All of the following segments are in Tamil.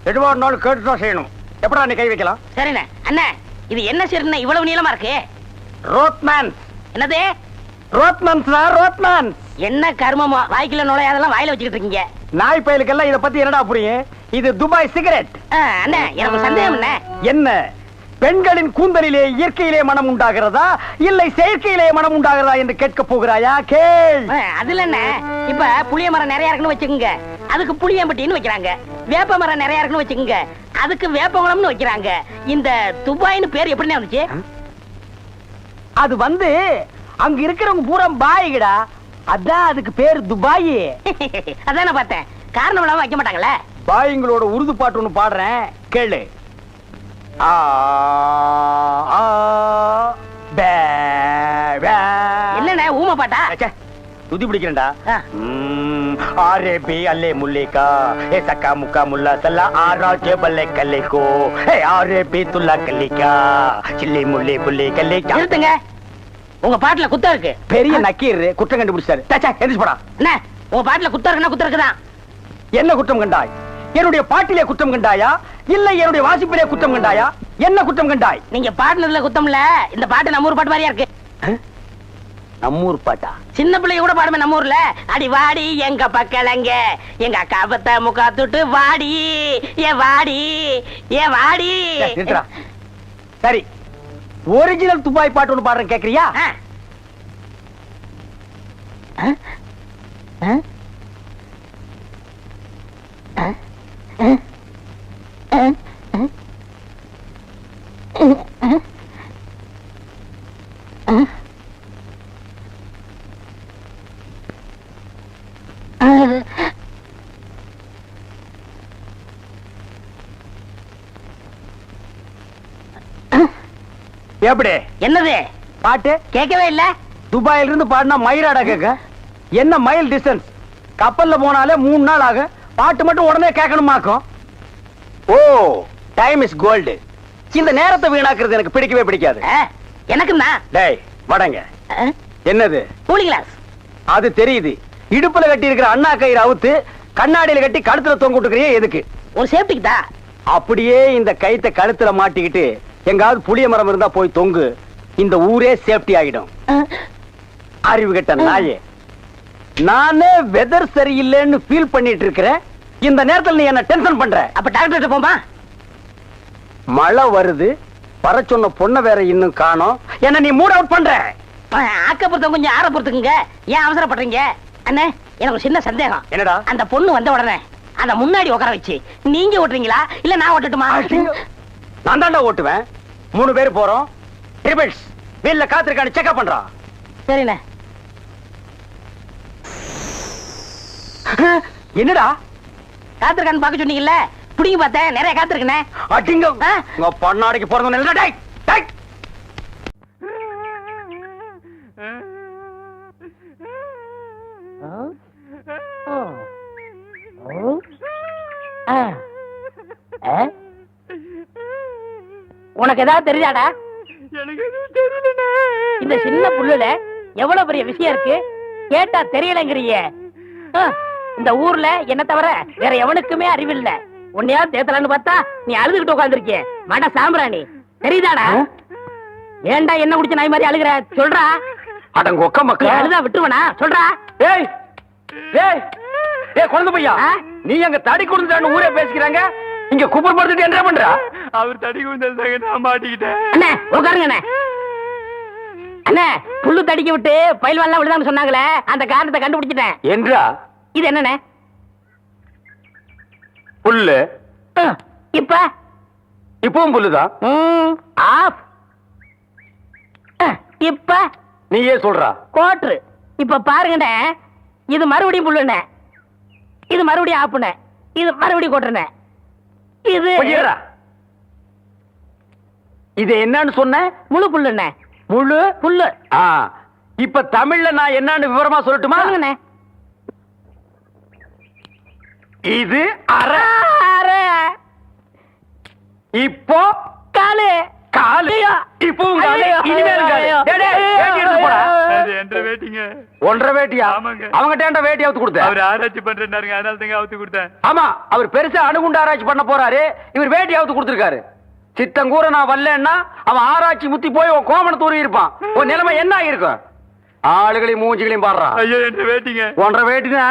எதுவா இருந்தாலும் கேட்டுதான் செய்யணும். எப்படா நீ கை வைக்கலாம்? சரிண்ணே. அண்ணா இது என்ன சரிண்ணே இவ்வளவு நீளமா இருக்கு? ரோத்மேன். என்னது? ரோத்மன்ஸ் ரோத்மேன். என்ன கர்மமோ வாய்க்குள்ள நுழையாதெல்லாம் வாயில வச்சுக்கிட்டு இருக்கீங்க. நாய் பயலுக்கெல்லாம் இத பத்தி என்னடா புரியும்? இது துபாய் சிகரெட். அண்ணா எனக்கு சந்தேகம் என்ன? என்ன பெண்களின் கூந்தலிலே இயற்கையிலே மனம் உண்டாகிறதா இல்லை செயற்கையிலே மனம் உண்டாகிறதா என்று கேட்க போகிறாயா? கேள். அதுல என்ன, இப்ப புளிய மரம் நிறைய இருக்குன்னு வச்சுக்கோங்க, அதுக்கு புளியம்பட்டின்னு வைக்கிறாங்க. வேப்ப மரம் நிறைய இருக்குன்னு வச்சுக்கோங்க, அதுக்கு வேப்பங்குளம்னு வைக்கிறாங்க. இந்த துபாய்னு பேர் எப்படி வந்துச்சு? அது வந்து அங்க இருக்கிறவங்க பூரா பாய்கடா, அதான் அதுக்கு பேர் துபாய். அதான் நான் பார்த்தேன். காரணம் இல்லாம வைக்க மாட்டாங்களே. பாய்ங்களோட உருது பாட்டு ஒண்ணு பாடுறேன், கேளு. என்னண்ணே ஊமை பாட்டா? துதி பிடிக்கிறேன்டா. ஆரே பி அல்லே முல்லேகா ஏ சக்கா முக்கா முல்லா சல்லா ஆரா ஜேபல்லே கல்லேகோ ஏ ஆரே பி துல்லா கல்லிகா சில்லி முல்லே புல்லே கல்லேகா. நிறுத்துங்க, உங்க பாட்டுல குத்தம் இருக்கு. பெரிய நக்கீர் குற்றம் கண்டுபிடிச்சாரு. எந்திரிச்சு போடா. என்ன உங்க பாட்டுல குத்தம் இருக்குன்னா குத்தம் இருக்குதான். என்ன குற்றம் கண்டாய்? என்னுடைய பாட்டிலே குற்றம் கண்டாயா இல்ல என்னுடைய வாசிப்பிலே குற்றம் கண்டாயா? என்ன குற்றம் கண்டாய்? நீங்க பாட்டுல குத்தம் இல்ல. இந்த பாட்டு நம்ம ஊர் பாட்டு மாதிரியா இருக்கு. நம்மூர் பாட்டா? சின்ன பிள்ளைங்க கூட பாடுமே நம்ம ஊர்ல. அடி வாடி எங்க பக்கலங்க எங்க அக்கா பத்த முக்கா தொட்டு வாடி ஏ வாடி ஏ வாடி. சரி, ஒரிஜினல் துபாய் பாட்டு ஒன்று பாடுறேன், கேக்குறியா? எப்படி? என்னது பாட்டு கேட்கவே இல்ல. துபாயில இருந்து பாடினா மயிலாடா கேட்க. என்ன மைல் டிஸ்டன்ஸ்? கப்பல்ல போனாலே 3 நாள் ஆகும். பாட்டு மட்டும் உடனே கேட்கணுமாக்கும். ஓ, டைம் இஸ் கோல்டு. இந்த நேரத்தை வீணாக்குறது எனக்கு பிடிக்கவே பிடிக்காது. எனக்குன்னா டேய் வடங்க. என்னது? Cooling glass. அது தெரியுது. இடுப்புல கட்டி இருக்கிற அண்ணா கயிறு அவுத்து கண்ணாடியில கட்டி கழுத்துல தொங்க விட்டுக்கிறியே எதுக்கு? ஒரு சேஃப்டிக்கு தான். அப்படியே இந்த கயித்தை கழுத்துல மாட்டிக்கிட்டு எங்காவது புளிய மரம் இருந்தா போய் தொங்கு. இந்த ஊரே சேஃப்டி ஆகிடும். அறிவு கெட்ட நாயே, நானே வெதர் சரியில்லைன்னு ஃபீல் பண்ணிட்டு இருக்கிறேன். இந்த நேரத்தில் நீ என்ன டென்ஷன் பண்ற. அப்ப டாக்டர் போமா? மழை வருது, வர சொன்ன பொண்ணை வேற இன்னும் காணோம். என்ன நீ மூட் அவுட் பண்ற. ஆக்கப்புறத்த கொஞ்சம் ஆற பொறுத்துக்குங்க. ஏன் அவசரப்படுறீங்க? அண்ணே எனக்கு சின்ன சந்தேகம். என்னடா? அந்த பொண்ணு வந்த உடனே அந்த முன்னாடி உட்கார வச்சு நீங்க ஓட்டுறீங்களா இல்ல நான் ஓட்டட்டுமா? நான் தாண்டா ஓட்டுவேன். 3 பேர் போறோம். ட்ரிபிள்ஸ் வீல்ல காத்திருக்கான்னு செக்அப் பண்றா. சரிண்ணே. என்னடா காத்திருக்கான்னு பாக்க சொன்னீங்கல்ல, புடிங்க பார்த்தேன். நிறைய காத்திருக்கனே. அடிங்க உங்க பொண்ணாடிக்கு போறதுன்னு இல்லடா. டேய் டேய். உனக்கு ஏதாவது தெரியாடா? எனக்கு எதுவும் தெரியலண்ணே. இந்த சின்ன புள்ளுல எவ்வளவு பெரிய விஷயம் இருக்கு, கேட்டா தெரியலங்கிறிய. இந்த ஊர்ல என்ன தவிர வேற எவனுக்குமே அறிவில்ல. உன்னையாவது தேத்தலான்னு பார்த்தா நீ அழுதுகிட்டு உட்காந்துருக்கிய. மட சாம்பிராணி தெரியுதாடா? ஏன்டா என்ன குடிச்ச நாய் மாதிரி அழுகுற? சொல்றா. அடங்க ஒக்க மக்கள் அழுதா விட்டுருவனா? சொல்றா. ஏய் ஏய் ஏய் குழந்தை பையா, நீ அங்க தடி குடுந்தான்னு ஊரே பேசிக்கிறாங்க. இங்க குப்பர் படுத்துட்டு என்ன பண்றா? அவர் தடி குந்தாங்க, நான் மாட்டிக்கிட்டேன். அண்ணே உட்காருங்க அண்ணே. அண்ணே புல்லு தடிக்க விட்டு பயில்வான்லாம் விழுதான்னு சொன்னாங்களே, அந்த காரணத்தை கண்டுபிடிச்சிட்டேன். என்றா? இது என்னண்ணே? புல்லு. இப்ப இப்பவும் புல்லுதான். ஆஃப். இப்ப நீயே சொல்றா. கோட்ரு. இப்ப பாருங்கண்ணே, இது மறுபடியும் புல்லுண்ணே, இது மறுபடியும் ஆப்புண்ணே, இது மறுபடியும் கோட்டுண்ணே. இது இது என்னன்னு சொன்ன? முழு புல்லுண்ணே. முழு புல்லு. இப்ப தமிழ்ல நான் என்னன்னு விவரமா சொல்லட்டுமா? சொல்லுங்கண்ணே. இது அரை. இப்போ காலு. காலு. இப்போ இனிமேல் காலு. அது என்ற வேட்டிங்க. ஒன்றரை வேட்டியா? ஆமாங்க. அவங்கிட்ட வேட்டி அவுத்து கொடுத்த? அவர் ஆராய்ச்சி பண்றாருங்க, அதனால தாங்க அவுத்து கொடுத்தேன். ஆமா, அவர் பெருசா அணுகுண்டு ஆராய்ச்சி பண்ண போறாரு, இவர் வேட்டி அவுத்து கொடுத்திருக்காரு. சித்தங்கூர நான் வரலன்னா அவன் ஆராய்ச்சி முத்தி போய் உன் கோமண தூரி இருப்பான். உன் நிலைமை என்ன ஆயிருக்கும்? ஆளுகளையும் மூஞ்சிகளையும் பாடுறான். ஐயோ என்ற வேட்டிங்க. ஒன்றரை வேட்டினா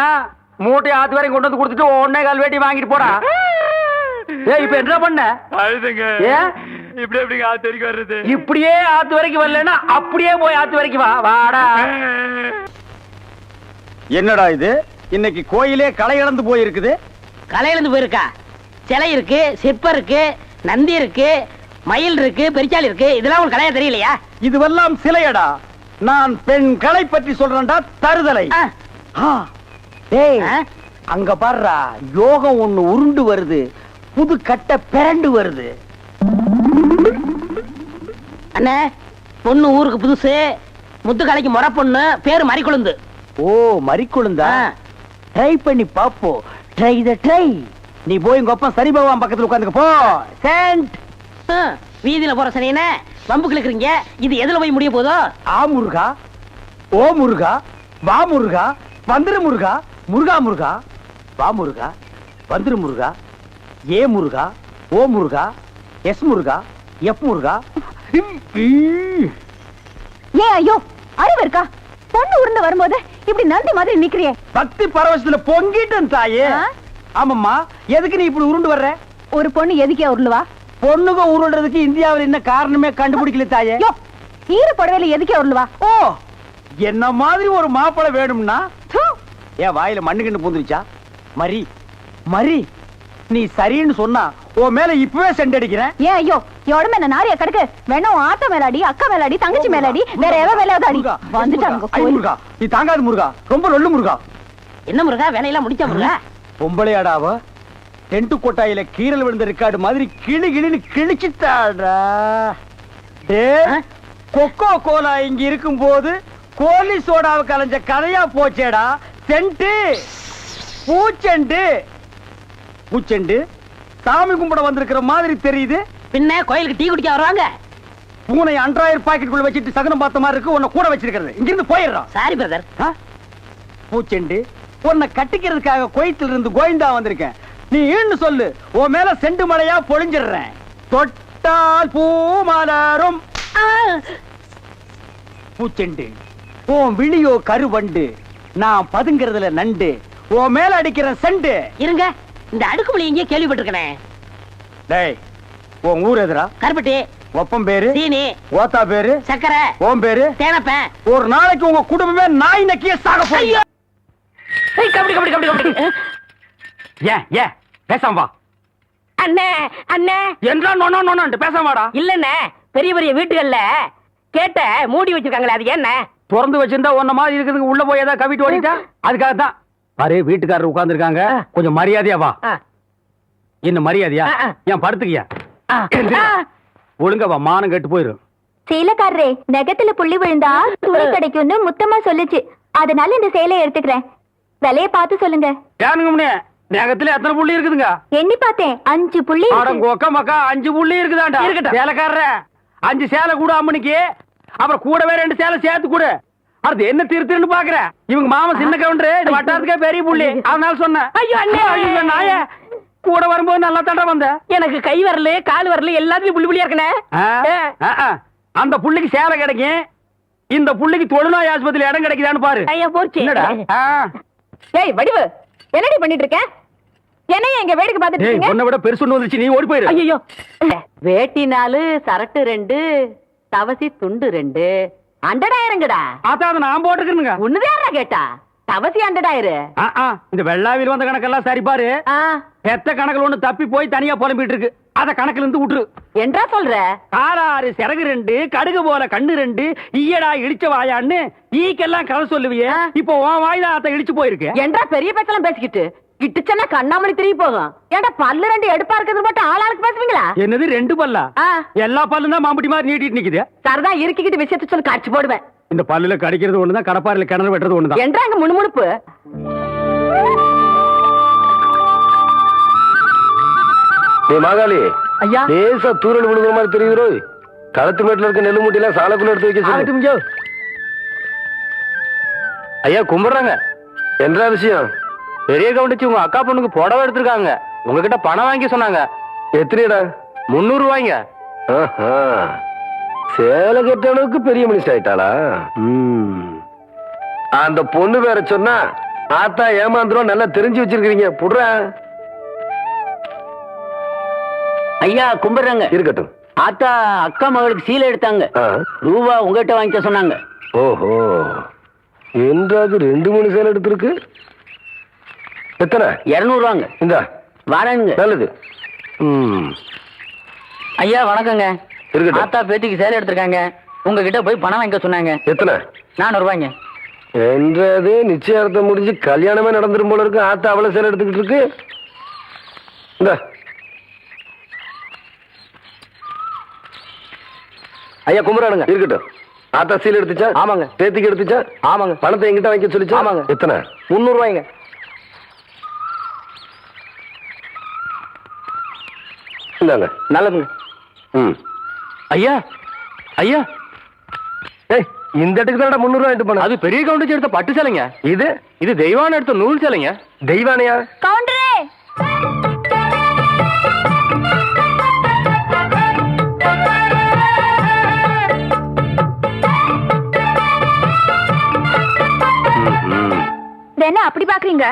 மூட்டை ஆத்து வரையும் கொண்டு வந்து கொடுத்துட்டு 1.25 வேட்டி வாங்கிட்டு போடா. ஏய், இப்ப என்ன பண்ண? அழுதுங்க. ஏன் இப்படி எப்படிங்க ஆத்து வரைக்கும் வர்றது? இப்படியே ஆத்து வரைக்கும் வரலன்னா அப்படியே போய் ஆத்து வரைக்கும் வா. வாடா. என்னடா இது, இன்னைக்கு கோயிலே களை இழந்து போயிருக்குது. களை இழந்து போயிருக்கா? சிலை இருக்கு, சிற்பம் இருக்கு, நந்தி இருக்கு, மயில் இருக்கு, பெரிச்சாலி இருக்கு. இதெல்லாம் உங்களுக்கு கலையா தெரியலையா? இதுவெல்லாம் சிலையடா. நான் பெண் கலை பற்றி சொல்றேன்டா, தருதலை. டேய், அங்க பாருடா, யோகம் ஒண்ணு உருண்டு வருது, புது கட்ட பிறண்டு வருது. அண்ணே, பொண்ணு ஊருக்கு புதுசு, முத்துக்கலைக்கு முறை பொண்ணு, பேரு மறிக்குழுந்து. ஓ, மறிக்குழுந்தா? ட்ரை பண்ணி பாப்போம். ட்ரை த ட்ரை. நீ போய் உங்க அப்பா சரி பகவான் பக்கத்துல உட்காந்துக்க போ. சென்ட். வீதியில போற சனியனே வம்பு கிழக்குறீங்க. இது எதுல போய் முடிய போதோ? ஆ முருகா, ஓ முருகா, வா முருகா, வந்துரு முருகா, முருகா முருகா, வா முருகா, வந்துரு முருகா, ஏ முருகா, ஓ முருகா, எஸ் முருகா, எஃப் முருகா. ஏன் ஐயோ, அறிவு இருக்கா? பொண்ணு உருண்டு வரும்போது இப்படி நந்தி மாதிரி நிக்கிறியே. பக்தி பரவசத்துல பொங்கிட்டேன் தாயே. ஆமாம்மா, எதுக்கு நீ இப்படி உருண்டு வர்ற? ஒரு பொண்ணு எதுக்கே உருளுவா? பொண்ணுங்க உருள்றதுக்கு இந்தியாவில் என்ன காரணமே கண்டுபிடிக்கல தாயே. ஈர புடவையில எதுக்கே உருளுவா? ஓ, என்ன மாதிரி ஒரு மாப்பிளை வேணும்னா ஏன் வாயில மண்ணுகிண்டு பூந்துருச்சா? மரி மரி, நீ சரின்னு சொன்னா உன் மேல இப்பவே செண்டடிக்கிறேன். ஏன் ஐயோ, எவ்வளவு என்ன நாரிய கடுக்கு வேணும்? ஆத்த மேலாடி, அக்கா மேலாடி, தங்கச்சி மேலாடி, வேற எவ மேலாவது அடி. வந்துட்டாங்க. முருகா, நீ தாங்காது முருகா, ரொம்ப நொல்லு முருகா. என்ன முருகா, வேலையெல்லாம் முடிச்ச முருகா? பொம்பளையாடாவ டென்ட் கொட்டாயில கீரல் விழுந்த ரெக்கார்டு மாதிரி கிளி கிளின்னு கிழிச்சுட்டாடா. கொக்கோ கோலா இங்க இருக்கும் போது கோலி சோடாவை கலைஞ்ச கதையா போச்சேடா. சென்ட் பூச்செண்டு பூச்செண்டு சாமி கும்பிட வந்திருக்கிற மாதிரி தெரியுது. பின்ன கோயிலுக்கு டீ குடிக்க வருவாங்க. பூனை அன்றாயிரம் பாக்கெட்டுக்குள்ள வச்சுட்டு சகனம் பார்த்த மாதிரி இருக்கு. உன்னை கூட வச்சிருக்கிறது, இங்கிருந்து போயிடுறான். Sorry brother. பூச்செண்டு, உன்னை கட்டிக்கிறதுக்காக கோயத்துல இருந்து கோயந்தா வந்திருக்கேன். நீ ஈன்னு சொல்லு, உன் மேல செண்டு மழையா பொழிஞ்சிடுறேன். தொட்டால் பூ மலரும். பூச்செண்டு, உன் விழியோ கருவண்டு, நான் பதுங்கிறதுல நண்டு, உன் மேல அடிக்கிற செண்டு. இருங்க, இந்த அடுக்குமொழி எங்கேயே கேள்விப்பட்டிருக்கேன். டேய், உன் ஊர் எதுரா? கருப்பட்டி. ஒப்பம் பேரு? சீனி. ஓத்தா பேரு? சக்கரை. ஓம் பேரு? தேனப்பேன். ஒரு நாளைக்கு உங்க குடும்பமே நாய் நக்கிய சாக போறீங்க. கபடி கபடி கபடி கபடி. ஏன் பேசாம வா. அண்ணே அண்ணே என்றா நோனோ நோனோன்ட்டு பேசாம வாடா. இல்லண்ணே, பெரிய பெரிய வீட்டுகள்ல கேட்ட மூடி வச்சிருக்காங்களே, அது என்ன? திறந்து வச்சிருந்தா ஒன்ன மாதிரி இருக்குதுங்க, உள்ள போய் ஏதாவது கவிட்டு ஓடிட்டா அதுக்காக தான். பாரு, வீட்டுக்காரர் உட்கார்ந்து இருக்காங்க, கொஞ்சம் மரியாதையா வா. என்ன மரியாதையா? ஏன் படுத்துக்கியா? ஒழுங்கா வா, மானம் கெட்டு போயிரும். சேலைக்காரரே, நெகத்துல புள்ளி விழுந்தா துணி கிடைக்கும்னு முத்தமா சொல்லுச்சு. அதனால இந்த சேலையை எடுத்துக்கிறேன். விலைய பார்த்து சொல்லுங்க. ஏனுங்க முன்னே, நகத்துல எத்தனை புள்ளி இருக்குதுங்க? எண்ணி பார்த்தேன், 5 புள்ளி. கொக்க மக்கா 5 புள்ளி இருக்குதாண்டா. இருக்கட்டும் சேலைக்காரர, 5 சேலை கூட அம்மனுக்கு, அப்புறம் கூடவே 2 சேலை சேர்த்து கூட. அது என்ன திருத்துன்னு பாக்குற? இவங்க மாமா சின்ன கவுண்டரு, இந்த வட்டாரத்துக்கே பெரிய புள்ளி, அதனால சொன்னேன். ஐயோ அண்ணே, ஐயோ நாய, கூட வரும்போது நல்லா தண்டை வந்த. எனக்கு கை வரல கால் வரல எல்லாத்துலயும் புள்ளி புள்ளியா இருக்கனே. அந்த புள்ளிக்கு சேலை கிடைக்கும், இந்த புள்ளிக்கு தொழுநோய் ஆஸ்பத்திரியில இடம் கிடைக்குதான்னு பாரு. ஐயா போச்சு. என்னடா? ஏய் வடிவு, என்னடி பண்ணிட்டு இருக்க? என்னைய எங்க வேடிக்கை பார்த்துட்டு இருக்கீங்க? உன்னை விட பெருசு ஒண்ணு வந்துச்சு, நீ ஓடி போயிரு. ஐயோ, வேட்டி 4, சரட்டு 2, தவசி துண்டு 2, அண்டடாயிரங்கடா. அதான் நான் போட்டுக்கிறேங்க. ஒண்ணுதாரா கேட்டா? தவசி அண்டடாயிரம். இந்த வெள்ளாவில் வந்த கணக்கெல்லாம் சரி பாரு. பெத்த கணக்குல ஒண்ணு தப்பி போய் தனியா புலம்பிட்டு இருக்கு, அத கணக்குல இருந்து விட்டுரு. என்றா சொல்ற? காராறு சிறகு 2, கடுகு போல கண்ணு 2, ஈயடா இடிச்ச வாயான்னு ஈக்கெல்லாம் கதை சொல்லுவியே. இப்போ உன் வாயில அத இடிச்சு போயிருக்கு. என்றா பெரிய பேச்செல்லாம் பேசிக்கிட்டு கிட்டுச்சன்னா கண்ணாமணி திரும்பி போகும். ஏன்டா பல்லு 2 எடுப்பா இருக்கிறது மட்டும் ஆளாளுக்கு பேசுவீங்களா? என்னது 2 பல்லா? எல்லா பல்லும் தான் மாம்பட்டி மாதிரி நீட்டிட்டு நிக்குது. சரதா இருக்கிட்டு விஷயத்தை சொல்லி காட்சி போடுவேன். இந்த பல்லுல கடிக்கிறது ஒண்ணுதான், கடப்பாறையில கிணறு வெட்டுறது ஒண்ணுதான். என்றாங்க முணுமுணுப்பு. மாகாளி ஐயா, லேசா தூரல் விழுகிற மாதிரி தெரியுது. களத்து மேட்டுல இருக்க நெல்லு மூட்டையெல்லாம் சாலைக்குள்ள எடுத்து வைக்க சொல்லு. ஐயா கும்பிடுறாங்க. என்ன விஷயம்? பெரிய கவுண்டிச்சு உங்க அக்கா பொண்ணுக்கு புடவை எடுத்திருக்காங்க. உங்ககிட்ட பணம் வாங்கி சொன்னாங்க. எத்தனைடா? 300 ரூபாய்ங்க. சேலை கட்டணவுக்கு பெரிய மனுஷன் ஆயிட்டாளா? அந்த பொண்ணு வேற சொன்னா ஆத்தா ஏமாந்துரும். நல்லா தெரிஞ்சு வச்சிருக்கீங்க. புடுற ஐயா கும்பிடுறாங்க. இருக்கட்டும். ஆத்தா அக்கா மகளுக்கு சீலை எடுத்தாங்க. ரூபா உங்ககிட்ட வாங்கிக்க சொன்னாங்க. ஓஹோ, என்றாது 2 3 சேலை எடுத்திருக்கு. எத்தனை? 200 ரூபாங்க. இந்த வாரங்க. நல்லது. ஐயா வணக்கங்க. இருக்கட்டும். ஆத்தா பேத்திக்கு சேலை எடுத்திருக்காங்க. உங்ககிட்ட போய் பணம் வாங்கிக்க சொன்னாங்க. எத்தனை? 400 ரூபாய்ங்க. என்றது நிச்சயார்த்தம் முடிஞ்சு கல்யாணமே நடந்துரும் போல இருக்கு. ஆத்தா அவ்வளவு சேலை எடுத்துக்கிட்டு இருக்கு. இந்த ஐயா கும்பிடானுங்க. இருக்கட்டும். ஆத்தா சீல் எடுத்துச்சா? ஆமாங்க. பேத்திக்கு எடுத்துச்சா? ஆமாங்க. பணத்தை எங்கிட்ட வாங்கி சொல்லிச்சா? ஆமாங்க. எத்தனை? 300 ரூபாய்ங்க. இந்தாங்க. நல்லதுங்க. ஐயா ஐயா, ஏய் இந்த இடத்துக்கு தான் 300 ரூபாய் எடுத்து போன. அது பெரிய கவுண்டர் எடுத்த பட்டு சேலைங்க. இது தெய்வான எடுத்த நூல் சேலைங்க. தெய்வானையா? கவுண்டரே என்ன அப்படி பாக்குறீங்க?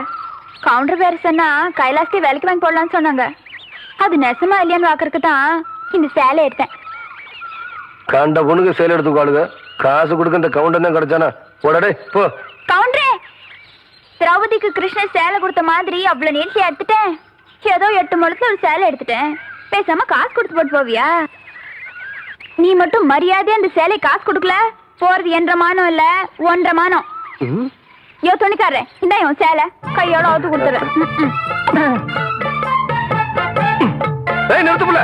கவுண்டர் வேற சொன்னா கைலாசத்தை வேலைக்கு வாங்கி போடலாம்னு சொன்னாங்க. அது நெசமா இல்லையான்னு பாக்குறதுக்கு தான் இந்த சேலை எடுத்தேன். கண்ட பொண்ணுக்கு சேலை எடுத்துக்காளுங்க. காசு கொடுக்க இந்த கவுண்டர் தான் கிடைச்சானா? உடனே போ. கவுண்டரே, திரௌபதிக்கு கிருஷ்ணர் சேலை கொடுத்த மாதிரி அவ்வளவு நீட்சி எடுத்துட்டேன். ஏதோ 8 முழத்துல ஒரு சேலை எடுத்துட்டேன். பேசாம காசு கொடுத்து போட்டு போவியா? நீ மட்டும் மரியாதையா அந்த சேலை காசு கொடுக்கல, போறது 1.5 மானம் இல்ல 1.5 மானம். யோ துணிக்காரே, இந்த இவன் சேலை கையோட அவுத்து கொடுத்துறேன். நிறுத்துப்புல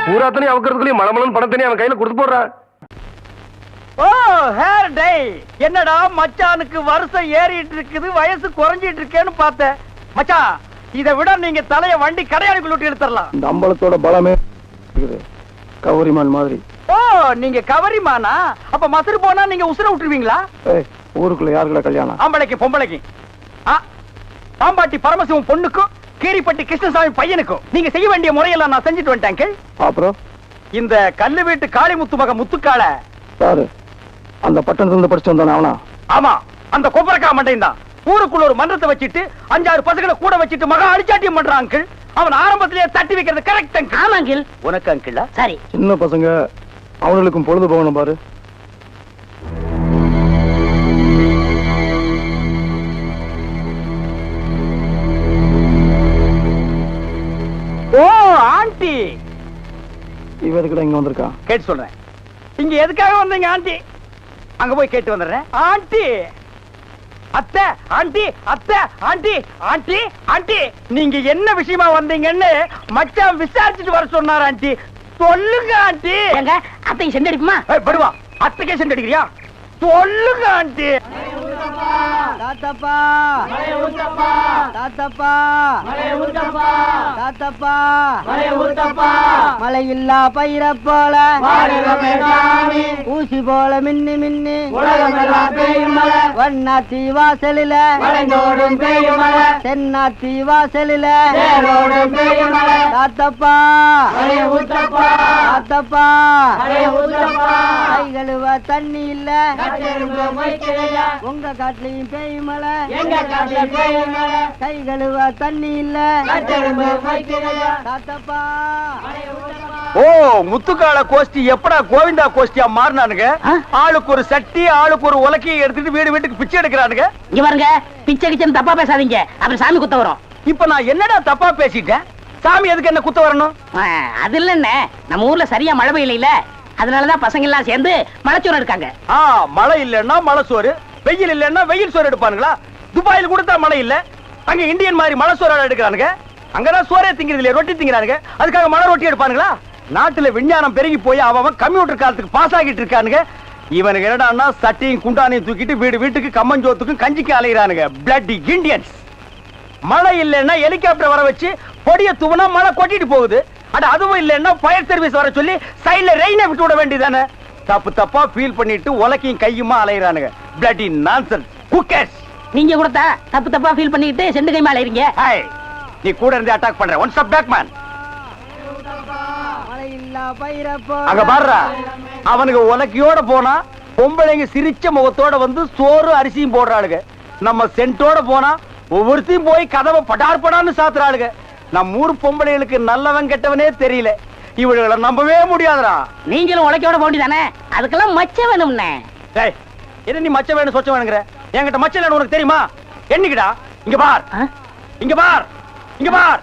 பூராத்தனையும் அவக்கிறதுக்குள்ளயும் மலமலன் பணத்தனையும் அவன் கையில கொடுத்து போடுறான். ஓ ஹேர் டை. என்னடா மச்சானுக்கு வருஷம் ஏறிட்டு இருக்குது, வயசு குறைஞ்சிட்டு இருக்கேன்னு பார்த்தேன். மச்சான், இதை விட நீங்க தலைய வண்டி கடையாளிக்குள்ள விட்டு எடுத்துடலாம். இந்த அம்பலத்தோட பலமே கவரிமான் மாதிரி. ஓ நீங்க கவரிமானா? அப்ப மசுறு போனா நீங்க உசுர விட்டுருவீங்களா? ஊருக்குள்ள யாருக்குள்ள கல்யாணம்? ஆம்பளைக்கு பொம்பளைக்கு. பாம்பாட்டி பரமசிவம் பொண்ணுக்கும் கீரிப்பட்டி கிருஷ்ணசாமி பையனுக்கும் நீங்க செய்ய வேண்டிய முறையெல்லாம் நான் செஞ்சுட்டு வந்துட்டேன். அப்புறம் இந்த கல்லு வீட்டு காளிமுத்து மக முத்துக்கால சாரு அந்த பட்டணத்துல படிச்சு வந்தானே அவனா? ஆமா, அந்த கொப்பரக்கா மண்டையும் தான். ஊருக்குள்ள ஒரு மன்றத்தை வச்சிட்டு 5-6 பசங்களை கூட வச்சிட்டு மகா அடிச்சாட்டியம் பண்றான் அங்கிள். அவன் ஆரம்பத்திலேயே தட்டி வைக்கிறது கரெக்ட் அங்கிள். ஆமா அங்கிள். உனக்கு அங்கிள் சரி. சின்ன பசங்க அவங்களுக்கும் பொழுது போகணும் பாரு. ஓ ஆண்டி, இவ எதுக்குடா இங்க வந்திருக்கான்? கேட்டு சொல்றேன். இங்க எதுக்காக வந்தீங்க ஆண்டி? அங்க போய் கேட்டு வந்துடுறேன். ஆண்டி, அத்தை, ஆண்டி, அத்தை, ஆண்டி, ஆண்டி, ஆண்டி, நீங்க என்ன விஷயமா வந்தீங்கன்னு மச்சான் விசாரிச்சுட்டு வர சொன்னார் ஆண்டி. சொல்லுங்க ஆண்டி. எங்க அத்தை செண்டு அடிக்குமா? படுவா, அத்தைக்கே செண்டு அடிக்கிறியா? சொல்லுங்க ஆண்டி. தாத்தப்பா தாத்தப்பா தாத்தப்பா மழை இல்லா பயிர போல ஊசி போல மின்னி மின்னி வண்ணாத்தி வாசலில தென்னாத்தி வாசலில தாத்தப்பா தாத்தப்பா கை கழுவ தண்ணி இல்ல உங்க காட்டுலயும் பேய் மழை, கை கழுவ தண்ணி இல்ல தாத்தப்பா. ஓ முத்துக்கால கோஷ்டி எப்படா கோவிந்தா கோஷ்டியா மாறினானுங்க? ஆளுக்கு ஒரு சட்டி, ஆளுக்கு ஒரு உலக்கையை எடுத்துட்டு வீடு வீட்டுக்கு பிச்சை எடுக்கிறானுங்க. இங்க பாருங்க, பிச்சை கிச்சன் தப்பா பேசாதீங்க, அப்புறம் சாமி குத்த வரும். இப்ப நான் என்னடா தப்பா பேசிட்டேன்? சாமி எதுக்கு என்ன குத்த வரணும்? அது இல்ல, நம்ம ஊர்ல சரியா மழை பெய்யல, அதனாலதான் பசங்க எல்லாம் சேர்ந்து மலைச்சோறு எடுக்காங்க. மழை இல்லன்னா மலை சோறு, வெயில் இல்லன்னா வெயில் சோறு எடுப்பானுங்களா? துபாயில் கொடுத்தா மழை இல்ல, அங்க இந்தியன் மாதிரி மலை சோறு எடுக்கிறானுங்க. அங்கதான் சோறே திங்கிறது இல்லையா, ரொட்டி திங்கிறானுங்க. அதுக்காக மலை ரொட்டி எடுப்பானுங்களா? நாட்டுல விஞ்ஞானம் பெருகி போய் அவன் கம்ப்யூட்டர் காலத்துக்கு பாஸ் ஆகிட்டு இருக்கானுங்க. இவனுக்கு என்னடான்னா சட்டியும் குண்டானையும் தூக்கிட்டு வீடு வீட்டுக்கு கம்மஞ்சோத்துக்கும் கஞ்சிக்கு அலைகிறானுங்க. Bloody Indians. மழை இல்லைன்னா ஹெலிகாப்டர் வர வச்சு பொடிய தூவனா மழை கொட்டிட்டு போகுது. அட அதுவும் இல்லைன்னா ஃபயர் சர்வீஸ் வர சொல்லி சைடுல ரெயினை விட்டு விட வேண்டியதானே? தப்பு தப்பா ஃபீல் பண்ணிட்டு உலக்கையும் கையுமா அலைகிறானுங்க. Bloody nonsense. Who cares? நீங்க கொடுத்தா தப்பா ஃபீல் பண்ணிட்டு செண்டு கை மேல இருங்க. Hey, நீ கூட இருந்து அட்டாக் பண்ற. One step back man. மழையில்லா பயிரப்போ அங்க பாருடா, அவனுக்கு உலக்கையோட போனா பொம்பளைங்க சிரிச்ச முகத்தோட வந்து சோறு அரிசியும் போடுறாளுங்க. நம்ம சென்ட்டோட போனா ஒவ்வொருத்தையும் போய் கதவை படார்படான்னு சாத்துறாளுங்க. நம்ம ஊர் பொம்பளைகளுக்கு நல்லவன் கெட்டவனே தெரியல. இவளுகளை நம்பவே முடியாதுடா. நீங்களும் உழைக்கோட போண்டிதானே, அதுக்கெல்லாம் மச்சம் வேணும்னே. டேய், என்ன நீ மச்ச வேணும் சொச்ச வேணுங்கிற? என்கிட்ட மச்சம் இல்லைன்னு உனக்கு தெரியுமா? என்னைக்குடா? இங்க பார், இங்க பார், இங்க பார்.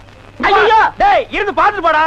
ஐயோ! டேய், இருந்து பாத்துட்டு போடா.